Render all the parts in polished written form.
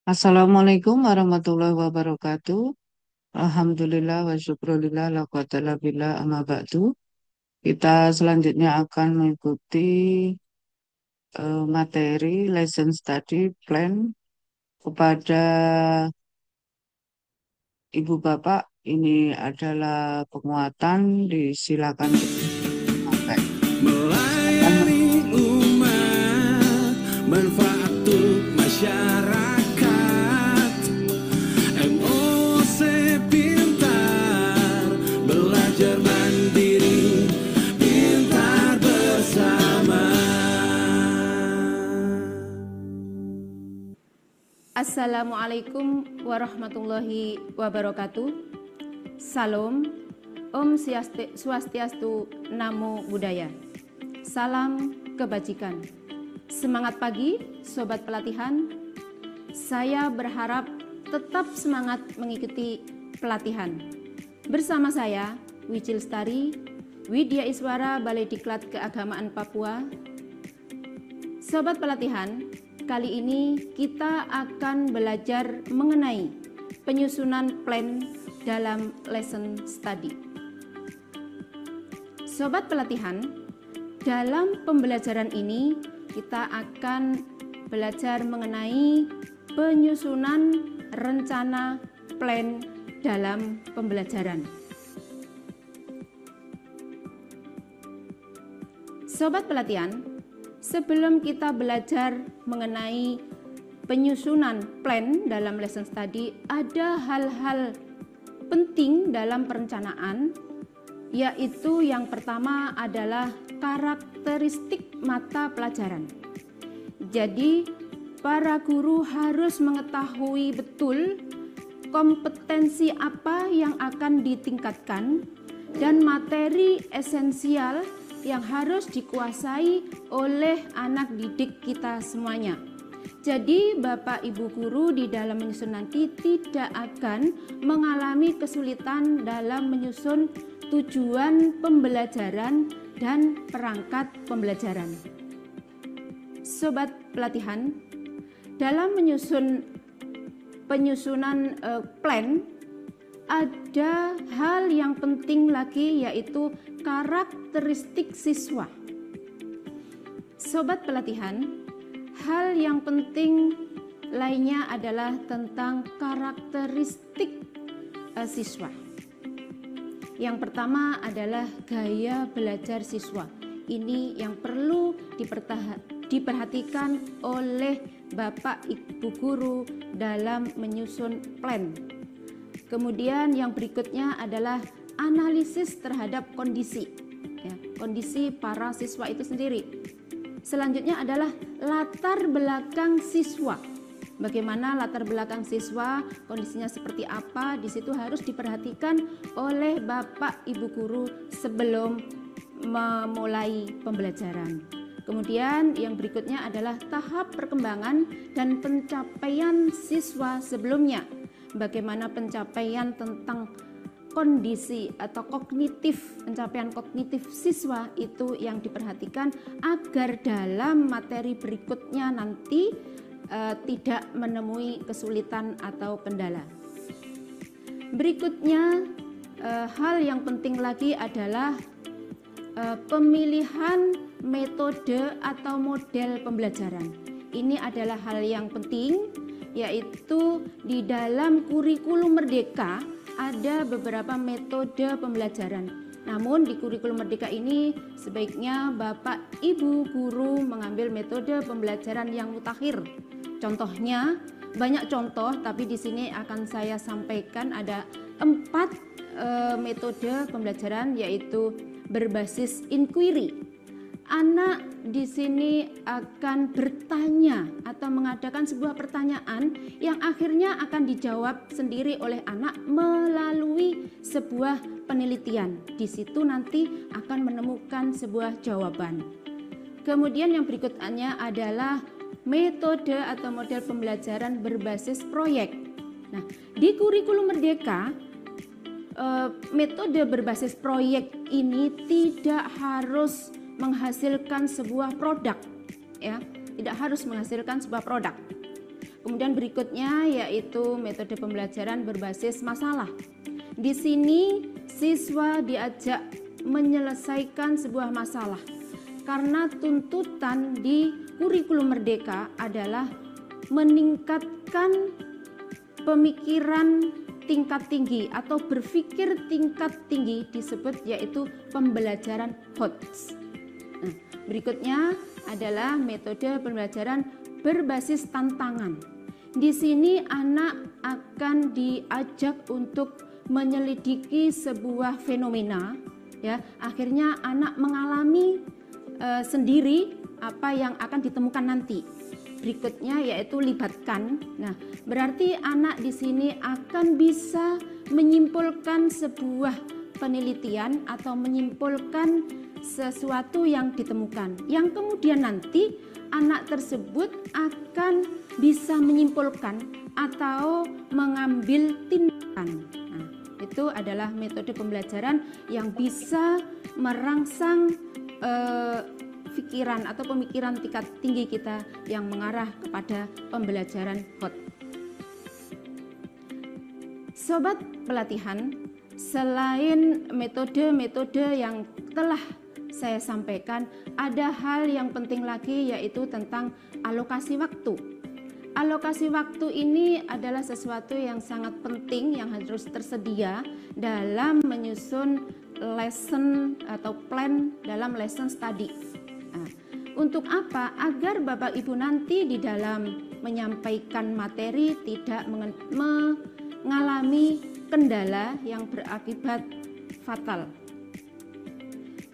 Assalamualaikum warahmatullahi wabarakatuh. Alhamdulillah wa syukrulillah la quwata illa billah amma ba'du. Kita selanjutnya akan mengikuti materi lesson study plan kepada Ibu Bapak. Ini adalah penguatan, disilakan sampai. Akan Melayani umat, manfaat untuk masyarakat. MOC Pintar, belajar mandiri, pintar bersama. Assalamualaikum warahmatullahi wabarakatuh. Salam, Om Swastiastu, Namo Buddhaya. Salam kebajikan. Semangat pagi, Sobat Pelatihan. Saya berharap tetap semangat mengikuti pelatihan. Bersama saya, Wijil Lestari, Widya Iswara, Balai Diklat Keagamaan Papua. Sobat Pelatihan, kali ini kita akan belajar mengenai penyusunan plan dalam lesson study. Sobat Pelatihan, dalam pembelajaran ini kita akan belajar mengenai penyusunan rencana plan dalam pembelajaran. Sobat Pelatihan, sebelum kita belajar mengenai penyusunan plan dalam lesson study, ada hal-hal penting dalam perencanaan, yaitu yang pertama adalah karakteristik mata pelajaran. Jadi, para guru harus mengetahui betul kompetensi apa yang akan ditingkatkan dan materi esensial yang harus dikuasai oleh anak didik kita semuanya. Jadi Bapak Ibu Guru di dalam menyusun nanti tidak akan mengalami kesulitan dalam menyusun tujuan pembelajaran dan perangkat pembelajaran. Sobat Pelatihan, dalam penyusunan plan ada hal yang penting lagi, yaitu karakteristik siswa. Sobat Pelatihan, hal yang penting lainnya adalah tentang karakteristik siswa. Yang pertama adalah gaya belajar siswa. Ini yang perlu diperhatikan oleh Bapak Ibu Guru dalam menyusun plan. Kemudian yang berikutnya adalah analisis terhadap kondisi para siswa itu sendiri. Selanjutnya adalah latar belakang siswa. Bagaimana latar belakang siswa, kondisinya seperti apa, di situ harus diperhatikan oleh Bapak Ibu Guru sebelum memulai pembelajaran. Kemudian yang berikutnya adalah tahap perkembangan dan pencapaian siswa sebelumnya. Bagaimana pencapaian tentang kondisi atau pencapaian kognitif siswa itu yang diperhatikan agar dalam materi berikutnya nanti tidak menemui kesulitan atau kendala. Berikutnya hal yang penting lagi adalah pemilihan metode atau model pembelajaran. Ini adalah hal yang penting, yaitu di dalam kurikulum Merdeka ada beberapa metode pembelajaran. Namun di kurikulum Merdeka ini sebaiknya Bapak Ibu Guru mengambil metode pembelajaran yang mutakhir. Contohnya, banyak contoh, tapi di sini akan saya sampaikan ada 4 metode pembelajaran, yaitu berbasis inquiry. Anak di sini akan bertanya atau mengadakan sebuah pertanyaan yang akhirnya akan dijawab sendiri oleh anak melalui sebuah penelitian. Di situ nanti akan menemukan sebuah jawaban. Kemudian yang berikutnya adalah metode atau model pembelajaran berbasis proyek. Nah, di kurikulum Merdeka metode berbasis proyek ini tidak harus menghasilkan sebuah produk, ya, tidak harus menghasilkan sebuah produk. Kemudian berikutnya yaitu metode pembelajaran berbasis masalah. Di sini siswa diajak menyelesaikan sebuah masalah karena tuntutan di kurikulum Merdeka adalah meningkatkan pemikiran tingkat tinggi atau berpikir tingkat tinggi, disebut yaitu pembelajaran HOTS. Nah, berikutnya adalah metode pembelajaran berbasis tantangan. Di sini anak akan diajak untuk menyelidiki sebuah fenomena, ya. Akhirnya anak mengalami sendiri apa yang akan ditemukan nanti. Berikutnya yaitu libatkan. Nah, berarti anak di sini akan bisa menyimpulkan sebuah penelitian atau menyimpulkan sesuatu yang ditemukan, yang kemudian nanti anak tersebut akan bisa menyimpulkan atau mengambil tindakan. Nah, itu adalah metode pembelajaran yang bisa merangsang pikiran atau pemikiran tingkat tinggi kita yang mengarah kepada pembelajaran HOT. Sobat pelatihan, selain metode-metode yang telah saya sampaikan, ada hal yang penting lagi yaitu tentang alokasi waktu. Alokasi waktu ini adalah sesuatu yang sangat penting yang harus tersedia dalam menyusun lesson atau plan dalam lesson study. Nah, untuk apa? Agar Bapak Ibu nanti di dalam menyampaikan materi tidak mengalami kendala yang berakibat fatal.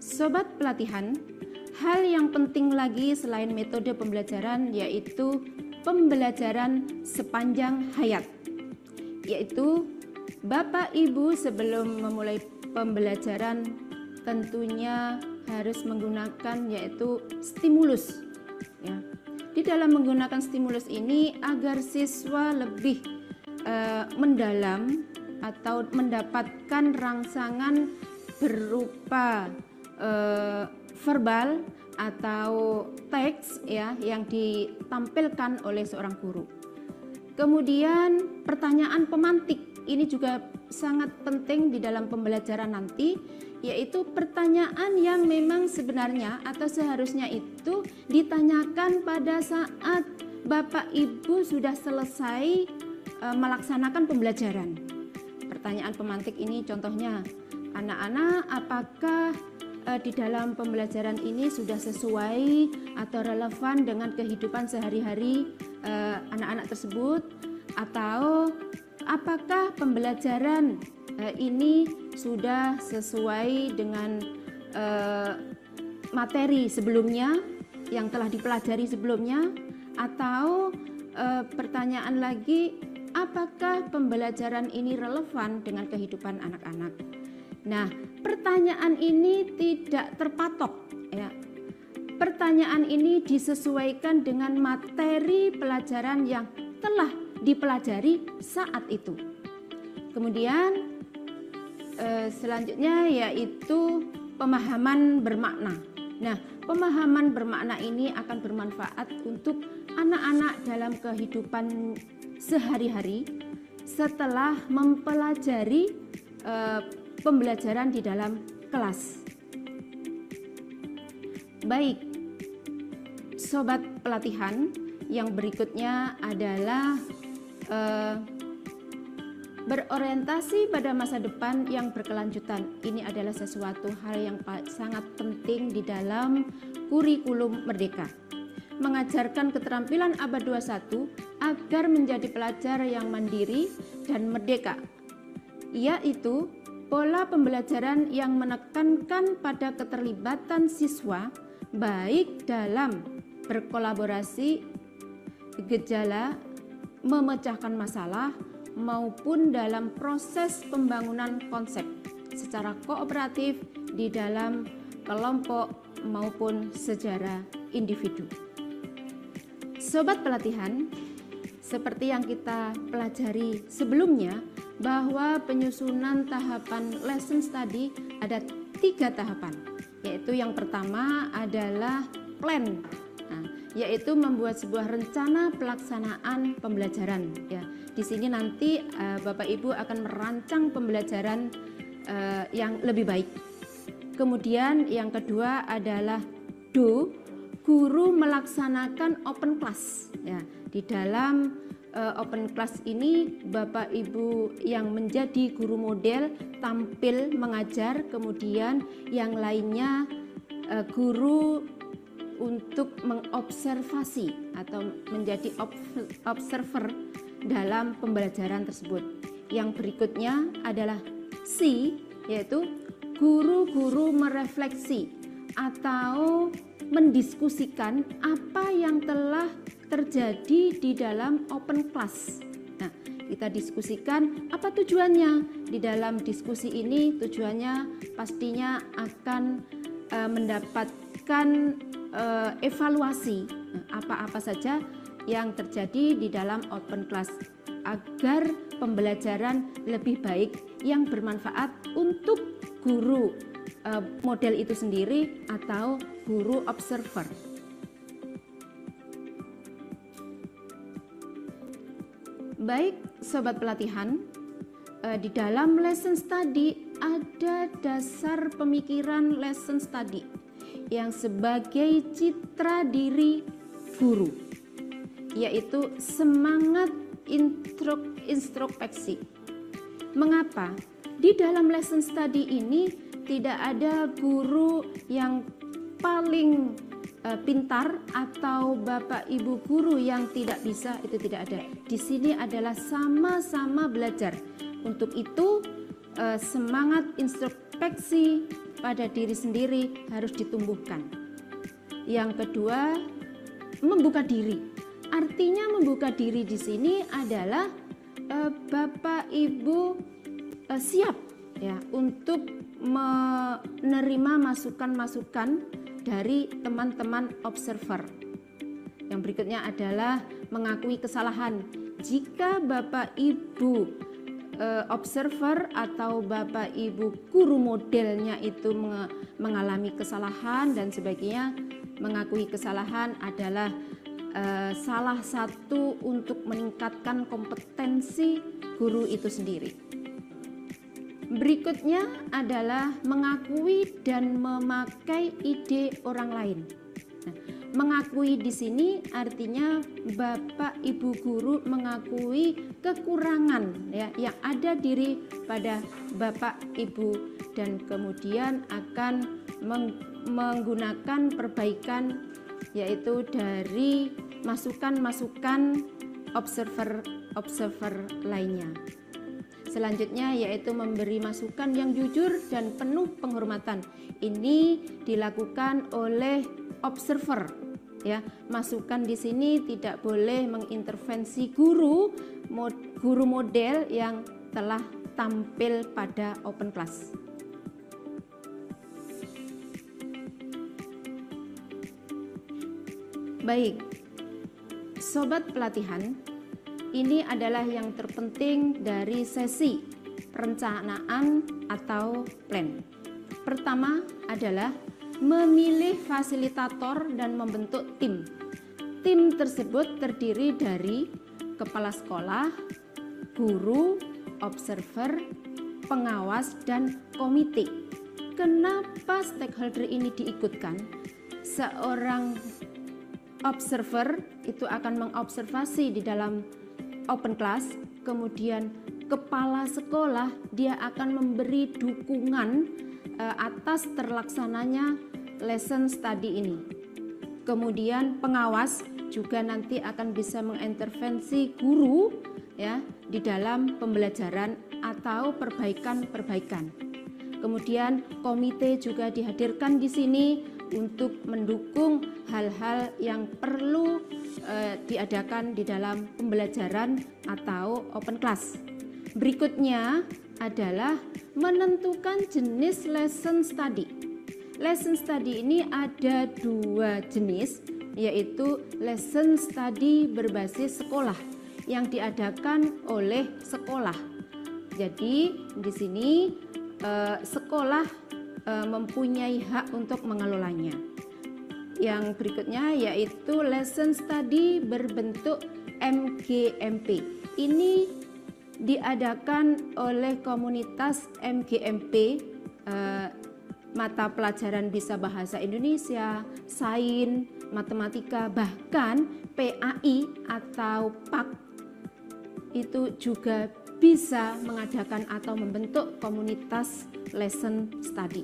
Sobat pelatihan, hal yang penting lagi selain metode pembelajaran yaitu pembelajaran sepanjang hayat, yaitu Bapak Ibu sebelum memulai pembelajaran tentunya harus menggunakan yaitu stimulus, ya. Di dalam menggunakan stimulus ini agar siswa lebih mendalam atau mendapatkan rangsangan berupa verbal atau teks, ya, yang ditampilkan oleh seorang guru. Kemudian pertanyaan pemantik ini juga sangat penting di dalam pembelajaran nanti, yaitu pertanyaan yang memang sebenarnya atau seharusnya itu ditanyakan pada saat Bapak Ibu sudah selesai melaksanakan pembelajaran. Pertanyaan pemantik ini contohnya, anak-anak apakah di dalam pembelajaran ini sudah sesuai atau relevan dengan kehidupan sehari-hari anak-anak tersebut, atau apakah pembelajaran ini sudah sesuai dengan materi sebelumnya yang telah dipelajari sebelumnya, atau pertanyaan lagi, apakah pembelajaran ini relevan dengan kehidupan anak-anak. Nah, pertanyaan ini tidak terpatok, ya. Pertanyaan ini disesuaikan dengan materi pelajaran yang telah dipelajari saat itu. Kemudian selanjutnya yaitu pemahaman bermakna. Nah, pemahaman bermakna ini akan bermanfaat untuk anak-anak dalam kehidupan sehari-hari setelah mempelajari pembelajaran di dalam kelas. Baik, sobat pelatihan, yang berikutnya adalah berorientasi pada masa depan yang berkelanjutan. Ini adalah sesuatu hal yang sangat penting di dalam kurikulum Merdeka. Mengajarkan keterampilan abad 21 agar menjadi pelajar yang mandiri dan merdeka, yaitu pola pembelajaran yang menekankan pada keterlibatan siswa baik dalam berkolaborasi, gejala, memecahkan masalah, maupun dalam proses pembangunan konsep secara kooperatif di dalam kelompok maupun secara individu. Sobat pelatihan, seperti yang kita pelajari sebelumnya, bahwa penyusunan tahapan lesson study ada 3 tahapan, yaitu yang pertama adalah plan. Nah, yaitu membuat sebuah rencana pelaksanaan pembelajaran. Ya, di sini nanti Bapak Ibu akan merancang pembelajaran yang lebih baik. Kemudian yang kedua adalah do, guru melaksanakan open class. Ya, di dalam open class ini Bapak Ibu yang menjadi guru model tampil mengajar, kemudian yang lainnya guru untuk mengobservasi atau menjadi observer dalam pembelajaran tersebut. Yang berikutnya adalah C, yaitu guru-guru merefleksi atau mendiskusikan apa yang telah terjadi di dalam open class. Nah, kita diskusikan apa tujuannya. Di dalam diskusi ini tujuannya pastinya akan mendapatkan evaluasi apa-apa saja yang terjadi di dalam open class agar pembelajaran lebih baik yang bermanfaat untuk guru model itu sendiri atau guru observer. Baik, sobat pelatihan, di dalam lesson study ada dasar pemikiran lesson study yang sebagai citra diri guru, yaitu semangat introspeksi. Mengapa? Di dalam lesson study ini tidak ada guru yang paling pintar atau Bapak Ibu guru yang tidak bisa, itu tidak ada. Di sini adalah sama-sama belajar. Untuk itu semangat introspeksi pada diri sendiri harus ditumbuhkan. Yang kedua, membuka diri. Artinya membuka diri di sini adalah Bapak Ibu siap ya untuk menerima masukan-masukan dari teman-teman observer. Yang berikutnya adalah mengakui kesalahan. Jika Bapak Ibu observer atau Bapak Ibu guru modelnya itu mengalami kesalahan dan sebagainya, mengakui kesalahan adalah salah satu untuk meningkatkan kompetensi guru itu sendiri. Berikutnya adalah mengakui dan memakai ide orang lain. Nah, mengakui di sini artinya Bapak Ibu guru mengakui kekurangan ya yang ada diri pada Bapak Ibu dan kemudian akan menggunakan perbaikan yaitu dari masukan-masukan observer lainnya. Selanjutnya yaitu memberi masukan yang jujur dan penuh penghormatan. Ini dilakukan oleh observer. Ya, masukan di sini tidak boleh mengintervensi guru model yang telah tampil pada open class. Baik, sobat pelatihan, ini adalah yang terpenting dari sesi perencanaan atau plan. Pertama adalah memilih fasilitator dan membentuk tim. Tim tersebut terdiri dari kepala sekolah, guru, observer, pengawas, dan komite. Kenapa stakeholder ini diikutkan? Seorang observer itu akan mengobservasi di dalam open class, kemudian kepala sekolah dia akan memberi dukungan atas terlaksananya lesson study ini. Kemudian pengawas juga nanti akan bisa mengintervensi guru ya di dalam pembelajaran atau perbaikan-perbaikan. Kemudian komite juga dihadirkan di sini untuk mendukung hal-hal yang perlu diadakan di dalam pembelajaran atau open class. Berikutnya adalah menentukan jenis lesson study. Lesson study ini ada dua jenis, yaitu lesson study berbasis sekolah yang diadakan oleh sekolah. Jadi di sini sekolah mempunyai hak untuk mengelolanya. yang berikutnya yaitu lesson study berbentuk MGMP. Ini diadakan oleh komunitas MGMP, mata pelajaran bisa bahasa Indonesia, sains, matematika, bahkan PAI atau PAK itu juga bisa mengadakan atau membentuk komunitas lesson study.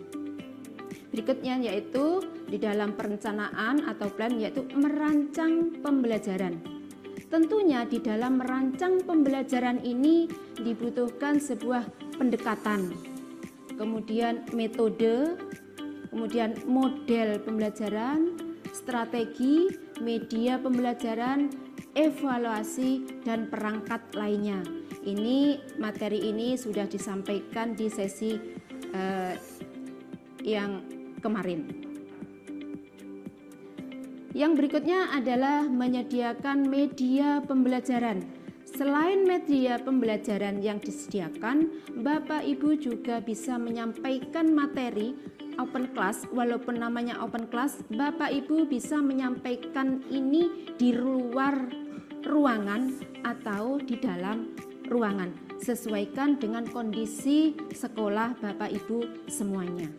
Berikutnya yaitu di dalam perencanaan atau plan yaitu merancang pembelajaran. Tentunya di dalam merancang pembelajaran ini dibutuhkan sebuah pendekatan, kemudian metode, kemudian model pembelajaran, strategi, media pembelajaran, evaluasi, dan perangkat lainnya. Materi ini sudah disampaikan di sesi yang kemarin. Yang berikutnya adalah menyediakan media pembelajaran. Selain media pembelajaran yang disediakan, Bapak Ibu juga bisa menyampaikan materi open class. Walaupun namanya open class, Bapak Ibu bisa menyampaikan ini di luar ruangan atau di dalam ruangan, sesuaikan dengan kondisi sekolah Bapak Ibu semuanya.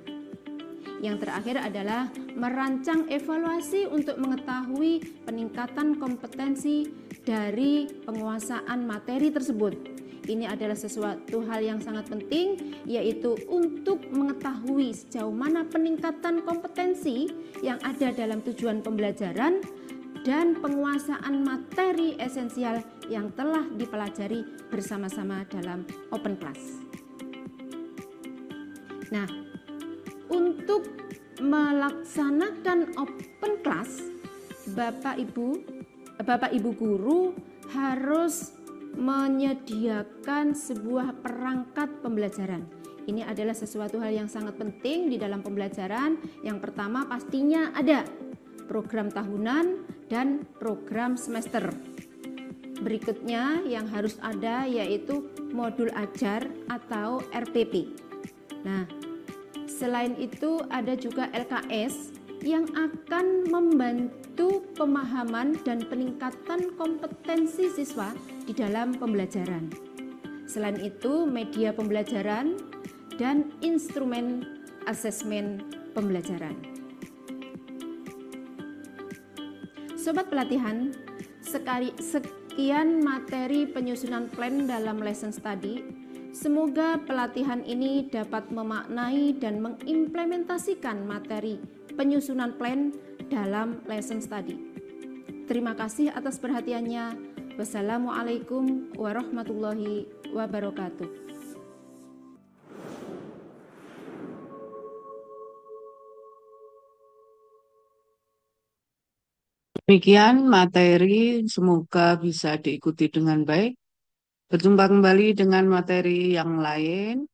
Yang terakhir adalah merancang evaluasi untuk mengetahui peningkatan kompetensi dari penguasaan materi tersebut. Ini adalah sesuatu hal yang sangat penting, yaitu untuk mengetahui sejauh mana peningkatan kompetensi yang ada dalam tujuan pembelajaran dan penguasaan materi esensial yang telah dipelajari bersama-sama dalam open class. Nah, untuk melaksanakan open class, Bapak Ibu guru harus menyediakan sebuah perangkat pembelajaran. Ini adalah sesuatu hal yang sangat penting di dalam pembelajaran. Yang pertama pastinya ada program tahunan dan program semester. Berikutnya yang harus ada yaitu modul ajar atau RPP. Nah, selain itu ada juga LKS yang akan membantu pemahaman dan peningkatan kompetensi siswa di dalam pembelajaran. Selain itu, media pembelajaran dan instrumen asesmen pembelajaran. Sobat pelatihan, sekian materi penyusunan plan dalam lesson study. Semoga pelatihan ini dapat memaknai dan mengimplementasikan materi penyusunan plan dalam lesson study. Terima kasih atas perhatiannya. Wassalamualaikum warahmatullahi wabarakatuh. Demikian materi, semoga bisa diikuti dengan baik. Berjumpa kembali dengan materi yang lain,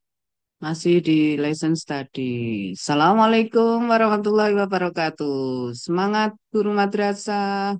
masih di lesson study. Assalamualaikum warahmatullahi wabarakatuh. Semangat guru madrasah.